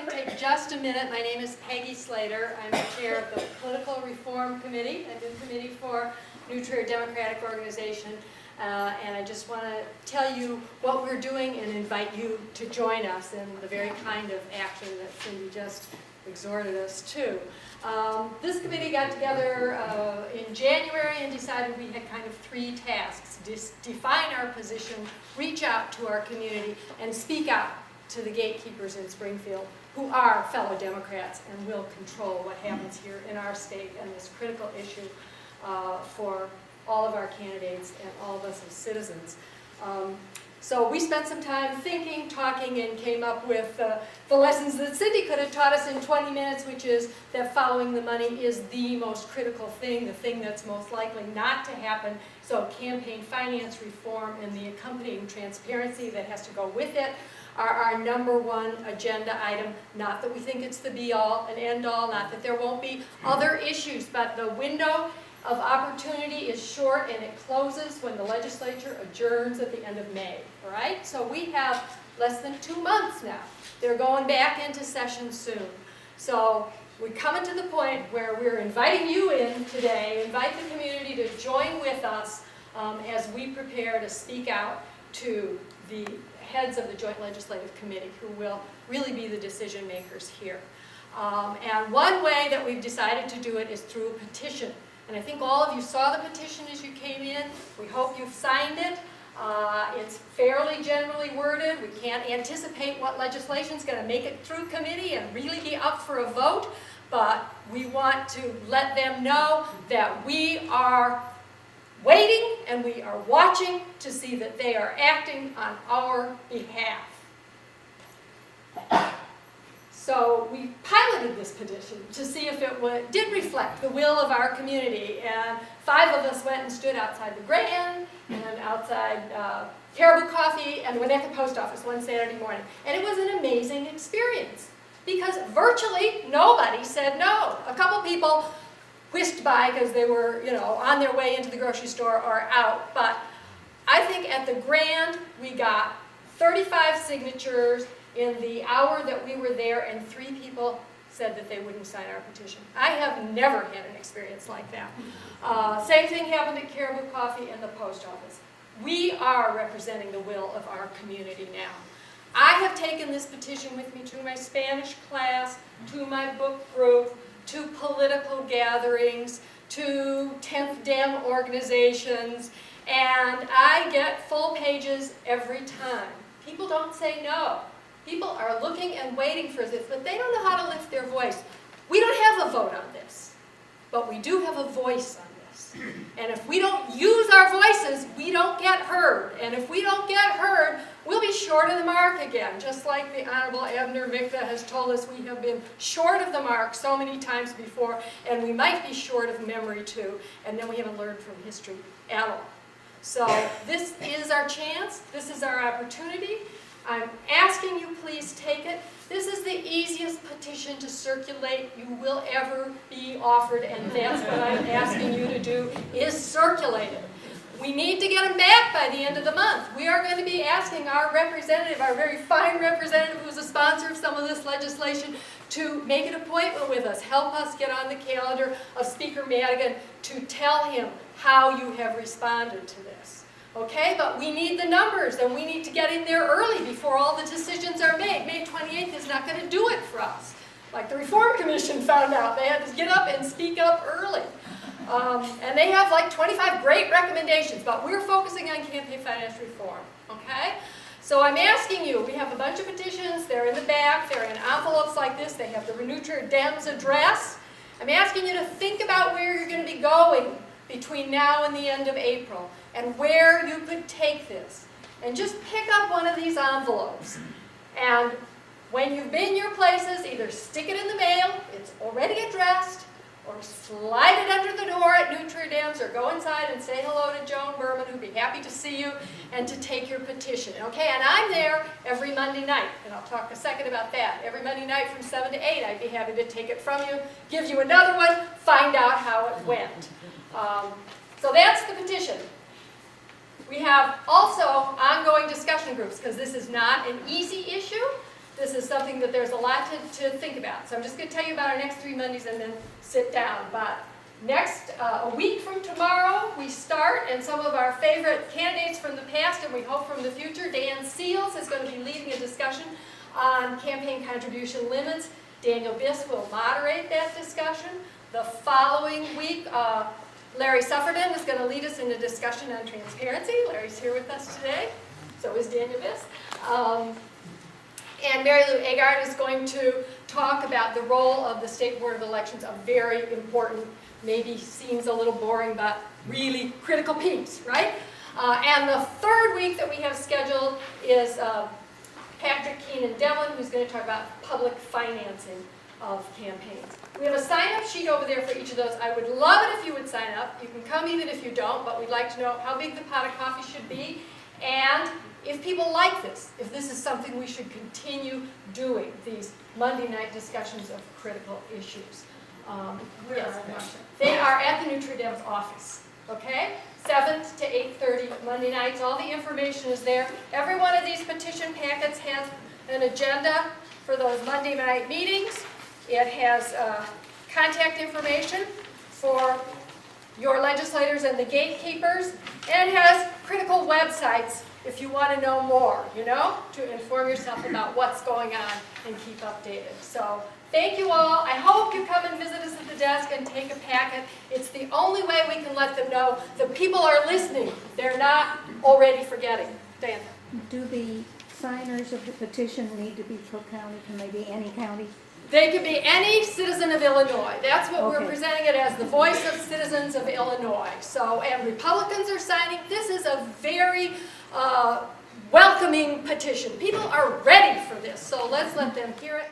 can take just a minute. My name is Peggy Slater. I'm the chair of the Political Reform Committee. I'm in committee for New Trier Democratic Organization. And I just want to tell you what we're doing and invite you to join us in the very kind of action that Cindy just exhorted us to. This committee got together in January and decided we had kind of three tasks: define our position, reach out to our community, and speak out to the gatekeepers in Springfield who are fellow Democrats and will control what happens here in our state and this critical issue for all of our candidates and all of us as citizens. So we spent some time thinking, talking, and came up with the lessons that Cindy could have taught us in 20 minutes, which is that following the money is the most critical thing, the thing that's most likely not to happen. So campaign finance reform and the accompanying transparency that has to go with it are our #1 agenda item. Not that we think it's the be-all and end-all, not that there won't be other issues, but the window of opportunity is short and it closes when the legislature adjourns at the end of May, all right? So we have less than 2 months now. They're going back into session soon. So we're coming to the point where we're inviting you in today, invite the community to join with us as we prepare to speak out to the heads of the Joint Legislative Committee who will really be the decision makers here. And one way that we've decided to do it is through a petition. And I think all of you saw the petition as you came in. We hope you've signed it. It's fairly generally worded. We can't anticipate what legislation is going to make it through committee and really be up for a vote, but we want to let them know that we are waiting and we are watching to see that they are acting on our behalf. So we piloted this petition to see if it did reflect the will of our community, and 5 of us went and stood outside the Grand and outside Caribou Coffee and went at the post office one Saturday morning. And it was an amazing experience because virtually nobody said no. A couple people whisked by because they were, on their way into the grocery store or out. But I think at the Grand we got 35 signatures in the hour that we were there, and 3 people said that they wouldn't sign our petition. I have never had an experience like that. Same thing happened at Caribou Coffee and the post office. We are representing the will of our community now. I have taken this petition with me to my Spanish class, to my book group, to political gatherings, to 10th Dem organizations, and I get full pages every time. People don't say no. People are looking and waiting for this, but they don't know how to lift their voice. We don't have a vote on this, but we do have a voice on this. And if we don't use our voices, we don't get heard. And if we don't get heard, we'll be short of the mark again. Just like the Honorable Abner Mikva has told us, we have been short of the mark so many times before, and we might be short of memory too, and then we haven't learned from history at all. So this is our chance. This is our opportunity. I'm asking you, please take it. This is the easiest petition to circulate you will ever be offered, and that's what I'm asking you to do, is circulate it. We need to get them back by the end of the month. We are going to be asking our representative, our very fine representative who's a sponsor of some of this legislation, to make an appointment with us, help us get on the calendar of Speaker Madigan to tell him how you have responded to this. Okay, but we need the numbers, and we need to get in there early before all the decisions are made. May 28th is not going to do it for us. Like the Reform Commission found out, they had to get up and speak up early. And they have like 25 great recommendations, but we're focusing on campaign finance reform, okay? So I'm asking you, we have a bunch of petitions, they're in the back, they're in envelopes like this, they have the New Trier Dems address. I'm asking you to think about where you're going to be going between now and the end of April, and where you could take this. And just pick up one of these envelopes. And when you've been your places, either stick it in the mail, it's already addressed, or slide it under the door at New Trier Dems, or go inside and say hello to Joan Berman, who'd be happy to see you, and to take your petition. Okay, and I'm there every Monday night, and I'll talk a second about that. Every Monday night from 7 to 8, I'd be happy to take it from you, give you another one, find out how it went. So that's the petition. We have also ongoing discussion groups, because this is not an easy issue. this is something that there's a lot to think about. So I'm just going to tell you about our next 3 Mondays and then sit down. But a week from tomorrow, we start, and some of our favorite candidates from the past, and we hope from the future, Dan Seals is going to be leading a discussion on campaign contribution limits. Daniel Biss will moderate that discussion. The following week, Larry Sufferton is going to lead us in a discussion on transparency. Larry's here with us today. So is Daniel Biss. And Mary Lou Agard is going to talk about the role of the State Board of Elections, a very important, maybe seems a little boring, but really critical piece, right? And the third week that we have scheduled is Patrick Keenan Devlin, who's going to talk about public financing of campaigns. We have a sign-up sheet over there for each of those. I would love it if you would sign up. You can come even if you don't, but we'd like to know how big the pot of coffee should be, and if people like this, if this is something we should continue doing, these Monday night discussions of critical issues. Yes, they are at the Notre Dame's office, okay? 7 to 8:30 Monday nights. All the information is there. Every one of these petition packets has an agenda for those Monday night meetings. It has contact information for your legislators and the gatekeepers, and it has critical websites if you want to know more, to inform yourself about what's going on and keep updated. So thank you all. I hope you come and visit us at the desk and take a packet. It's the only way we can let them know that people are listening. They're not already forgetting. Diana. Do the signers of the petition need to be Cook County? Can they be any county? They could be any citizen of Illinois. That's what Okay. we're presenting it as, the voice of citizens of Illinois. So, and Republicans are signing. This is a very welcoming petition. People are ready for this, so let's let them hear it.